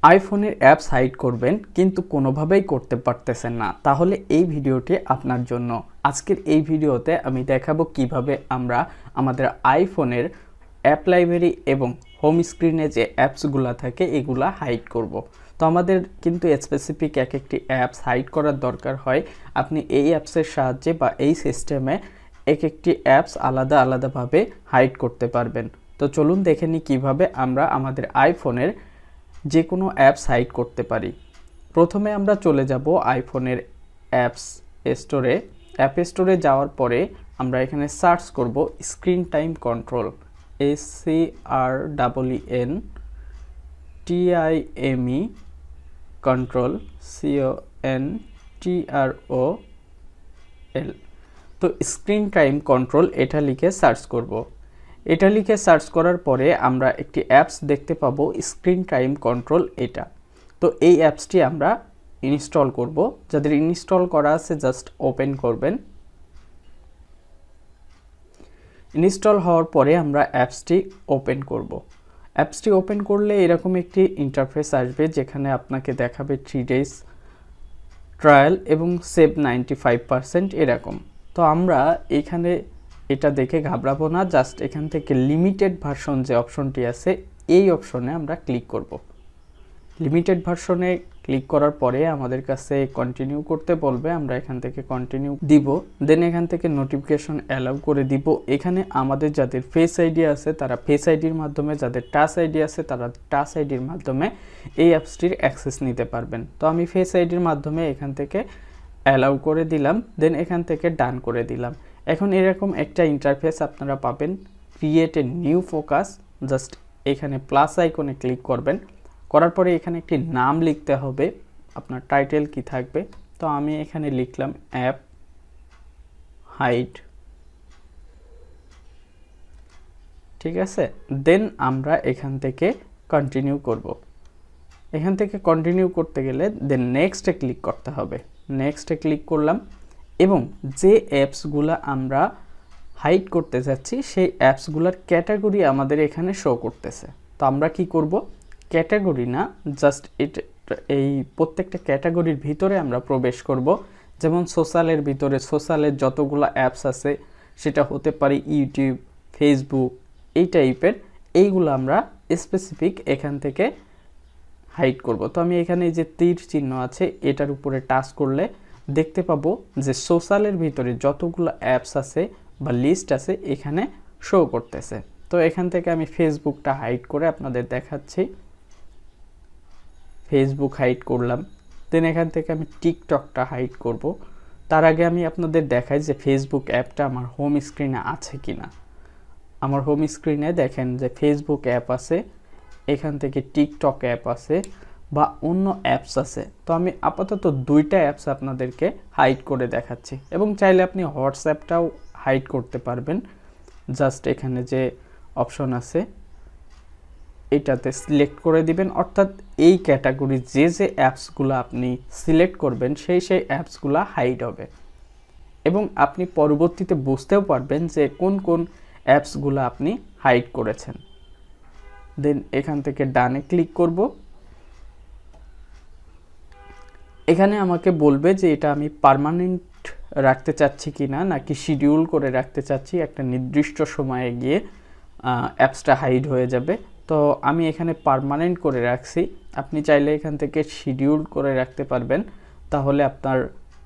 আইফোনের apps hide করবেন কিন্তু কোনোভাবেই করতে পারতেছেন না, তাহলে এই ভিডিওটি আপনার জন্য। আজকের এই ভিডিওতে আমি দেখাবো কিভাবে আমরা আমাদের আইফোনের অ্যাপ লাইব্রেরি এবং হোম স্ক্রিনে যে অ্যাপসগুলো থাকে এগুলা হাইড করব। তো আমাদের কিন্তু স্পেসিফিক একটি অ্যাপস হাইড করার দরকার হয়। আপনি এই অ্যাপসের সাহায্যে বা এই সিস্টেমে একটি অ্যাপস আলাদাভাবে হাইড করতে পারবেন। তো চলুন দেখে নিই কীভাবে আমরা আমাদের আইফোনের যে কোনো অ্যাপস হাইড করতে পারি। প্রথমে আমরা চলে যাব আইফোনের অ্যাপস স্টোরে। অ্যাপ স্টোরে যাওয়ার পরে আমরা এখানে সার্চ করব screen time control, SCREEN control, CONTROL। তো স্ক্রিন টাইম কন্ট্রোল এটা লিখে সার্চ করব। এটা লিখে সার্চ করার পরে আমরা একটি অ্যাপস দেখতে পাবো স্ক্রিন টাইম কন্ট্রোল এটা। তো এই অ্যাপসটি আমরা ইনস্টল করব। যাদের ইনস্টল করা আছে জাস্ট ওপেন করবেন। ইনস্টল হওয়ার পরে আমরা অ্যাপসটি ওপেন করব। অ্যাপসটি ওপেন করলে এরকম একটি ইন্টারফেস আসবে যেখানে আপনাকে দেখাবে 3 days ট্রায়াল এবং সেভ 95% এরকম। তো আমরা এখানে এটা দেখে ঘাবড়াবো না, জাস্ট এখান থেকে লিমিটেড ভার্সন যে অপশনটি আছে এই অপশনে আমরা ক্লিক করব। লিমিটেড ভার্সনে ক্লিক করার পরে আমাদের কাছে কন্টিনিউ করতে বলবে, আমরা এখান থেকে কন্টিনিউ দিব। দেন এখান থেকে নোটিফিকেশন অ্যালাউ করে দিব। এখানে আমাদের যাদের ফেস আইডি আছে তারা ফেস আইডির মাধ্যমে, যাদের টাচ আইডি আছে তারা টাচ আইডির মাধ্যমে এই অ্যাপসটির অ্যাক্সেস নিতে পারবেন। তো আমি ফেস আইডির মাধ্যমে এখান থেকে অ্যালাউ করে দিলাম, দেন এখান থেকে ডান করে দিলাম। এখন এরকম একটা ইন্টারফেস আপনারা পাবেন, create a new focus. Just এখানে প্লাস আইকনে ক্লিক করবেন, করার পরে এখানে একটি নাম লিখতে হবে, আপনার টাইটেল কি থাকবে। তো আমি এখানে লিখলাম অ্যাপ হাইড, ঠিক আছে। দেন আমরা এখান থেকে কন্টিনিউ করব। এখান থেকে কন্টিনিউ করতে গেলে দেন নেক্সটে ক্লিক করতে হবে। নেক্সটে ক্লিক করলাম এবং যে অ্যাপসগুলো আমরা হাইড করতে যাচ্ছি সেই অ্যাপসগুলোর ক্যাটাগরি আমাদের এখানে শো করতেছে। তো আমরা কি করব, ক্যাটাগরি না, জাস্ট এই প্রত্যেকটা ক্যাটাগরির ভিতরে আমরা প্রবেশ করব। যেমন সোশ্যালের ভিতরে সোশ্যালের যতগুলো অ্যাপস আছে, সেটা হতে পারে ইউটিউব, ফেসবুক, এই টাইপের, এইগুলো আমরা স্পেসিফিক এখান থেকে হাইড করব। তো আমি এখানে যে তীর চিহ্ন আছে এটার উপরে টাচ করলে দেখতে পাবো যে সোশ্যালের ভিতরে যতগুলো অ্যাপস আছে বা লিস্ট আছে এখানে শো করতেছে। তো এখান থেকে আমি ফেসবুকটা হাইড করে আপনাদের দেখাচ্ছি। ফেসবুক হাইড করলাম। দেন এখান থেকে আমি টিকটকটা হাইড করব। তার আগে আমি আপনাদের দেখাই যে ফেসবুক অ্যাপটা আমার হোম স্ক্রিনে আছে কিনা। আমার হোম স্ক্রিনে দেখেন যে ফেসবুক অ্যাপ আছে, এখান থেকে টিকটক অ্যাপ আছে বা অন্য অ্যাপস আছে। তো আমি আপাতত দুইটা অ্যাপস আপনাদেরকে হাইড করে দেখাচ্ছি এবং চাইলে আপনি হোয়াটসঅ্যাপটাও হাইড করতে পারবেন। জাস্ট এখানে যে অপশন আছে এটাতে সিলেক্ট করে দিবেন, অর্থাৎ এই ক্যাটাগরি যে অ্যাপসগুলো আপনি সিলেক্ট করবেন সেই অ্যাপসগুলো হাইড হবে এবং আপনি পরবর্তীতে বুঝতেও পারবেন যে কোন কোন অ্যাপসগুলো আপনি হাইড করেছেন। দেন এখান থেকে ডানে ক্লিক করব। এখানে আমাকে বলবে যে এটা আমি পার্মানেন্ট রাখতে চাচ্ছি কিনা নাকি শিডিউল করে রাখতে চাচ্ছি, একটা নির্দিষ্ট সময়ে গিয়ে অ্যাপসটা হাইড হয়ে যাবে। তো আমি এখানে পার্মানেন্ট করে রাখছি। আপনি চাইলে এখান থেকে শিডিউল করে রাখতে পারবেন, তাহলে আপনার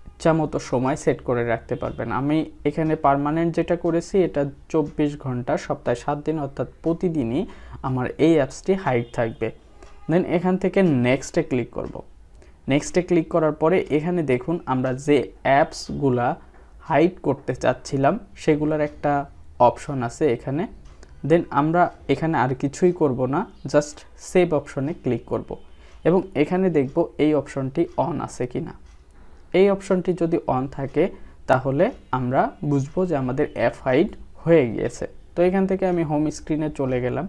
ইচ্ছা মতো সময় সেট করে রাখতে পারবেন। আমি এখানে পার্মানেন্ট যেটা করেছি এটা 24 ঘন্টা সপ্তাহে 7 দিন, অর্থাৎ প্রতিদিনই আমার এই অ্যাপসটি হাইড থাকবে। দেন এখান থেকে নেক্সটে ক্লিক করব। নেক্সটে ক্লিক করার পরে এখানে দেখুন আমরা যে অ্যাপসগুলা হাইড করতে চাচ্ছিলাম সেগুলোর একটা অপশন আছে এখানে। দেন আমরা এখানে আর কিছুই করব না, জাস্ট সেভ অপশনে ক্লিক করব এবং এখানে দেখব এই অপশনটি অন আছে কিনা। এই অপশনটি যদি অন থাকে তাহলে আমরা বুঝবো যে আমাদের অ্যাপ হাইড হয়ে গিয়েছে। তো এখান থেকে আমি হোম স্ক্রিনে চলে গেলাম।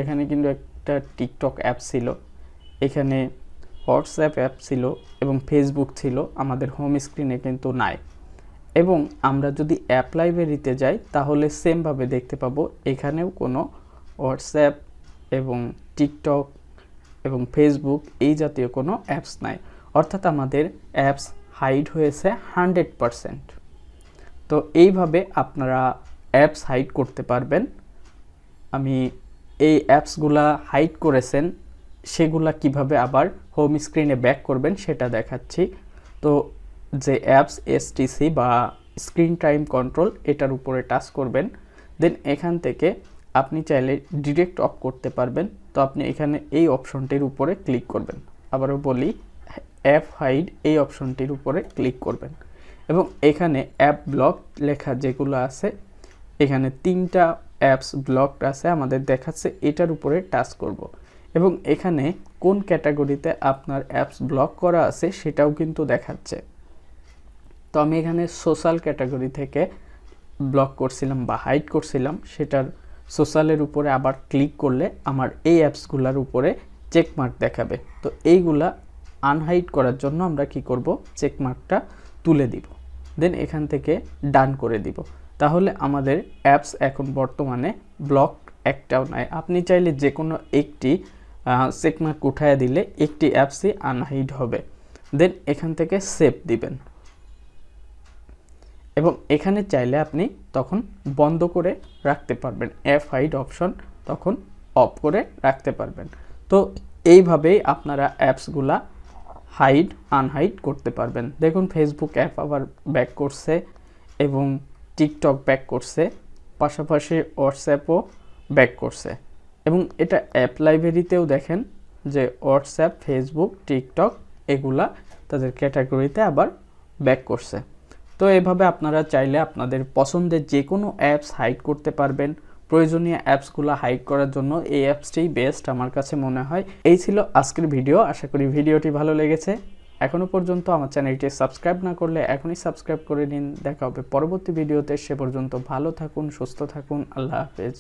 এখানে কিন্তু একটা টিকটক অ্যাপ ছিল, এখানে হোয়াটসঅ্যাপ অ্যাপ ছিল এবং ফেসবুক ছিল, আমাদের হোম স্ক্রিনে কিন্তু নাই। এবং আমরা যদি অ্যাপ লাইব্রেরিতে যাই তাহলে সেমভাবে দেখতে পাবো এখানেও কোনো হোয়াটসঅ্যাপ এবং টিকটক এবং ফেসবুক এই জাতীয় কোনো অ্যাপস নাই, অর্থাৎ আমাদের অ্যাপস হাইড হয়েছে 100%। তো এইভাবে আপনারা অ্যাপস হাইড করতে পারবেন। আমি এই অ্যাপসগুলা হাইড করেছেন সেগুলা কিভাবে আবার হোম স্ক্রিনে ব্যাক করবেন সেটা দেখাচ্ছি। তো যে অ্যাপস এসটিসি বা স্ক্রিন টাইম কন্ট্রোল, এটার উপরে টাচ করবেন। দেন এখান থেকে আপনি চাইলে ডিরেক্ট অফ করতে পারবেন। তো আপনি এখানে এই অপশনটির উপরে ক্লিক করবেন। আবারও বলি, অ্যাপ হাইড এই অপশনটির উপরে ক্লিক করবেন এবং এখানে অ্যাপ ব্লক লেখা যেগুলো আছে, এখানে 3টা অ্যাপস ব্লকড আছে আমাদের দেখাচ্ছে, এটার উপরে টাচ করব এবং এখানে কোন ক্যাটাগরিতে আপনার অ্যাপস ব্লক করা আছে সেটাও কিন্তু দেখাচ্ছে। তো আমি এখানে সোশ্যাল ক্যাটাগরি থেকে ব্লক করছিলাম বা হাইড করছিলাম, সেটার সোশ্যালের উপরে আবার ক্লিক করলে আমার এই অ্যাপসগুলোর উপরে চেকমার্ক দেখাবে। তো এইগুলা আনহাইড করার জন্য আমরা কি করব, চেকমার্কটা তুলে দিব, দেন এখান থেকে ডান করে দিব। তাহলে আমাদের অ্যাপস এখন বর্তমানে ব্লক একটাও নাই। আপনি চাইলে যে কোনো একটি চেকমার্ক উঠায় দিলে একটি অ্যাপসই আনহাইড হবে। দেন এখান থেকে সেভ দিবেন এবং এখানে চাইলে আপনি তখন বন্ধ করে রাখতে পারবেন, অ্যাপ হাইড অপশন তখন অফ করে রাখতে পারবেন। তো এইভাবেই আপনারা অ্যাপসগুলা হাইড আনহাইড করতে পারবেন। দেখুন ফেসবুক অ্যাপ আবার ব্যাক করছে এবং টিকটক ব্যাক করছে, পাশাপাশি হোয়াটসঅ্যাপও ব্যাক করছে এবং এটা অ্যাপ লাইব্রেরিতেও দেখেন যে হোয়াটসঅ্যাপ, ফেসবুক, টিকটক এগুলা তাদের ক্যাটাগরিতে আবার ব্যাক করছে। তো এভাবে আপনারা চাইলে আপনাদের পছন্দের যে কোনো অ্যাপস হাইড করতে পারবেন। প্রয়োজনীয় অ্যাপসগুলো হাইড করার জন্য এই অ্যাপসটাই বেস্ট আমার কাছে মনে হয়। এই ছিল আজকের ভিডিও, আশা করি ভিডিওটি ভালো লেগেছে। এখনও পর্যন্ত আমার চ্যানেলটি সাবস্ক্রাইব না করলে এখনই সাবস্ক্রাইব করে নিন। দেখা হবে পরবর্তী ভিডিওতে, সে পর্যন্ত ভালো থাকুন, সুস্থ থাকুন, আল্লাহ হাফেজ।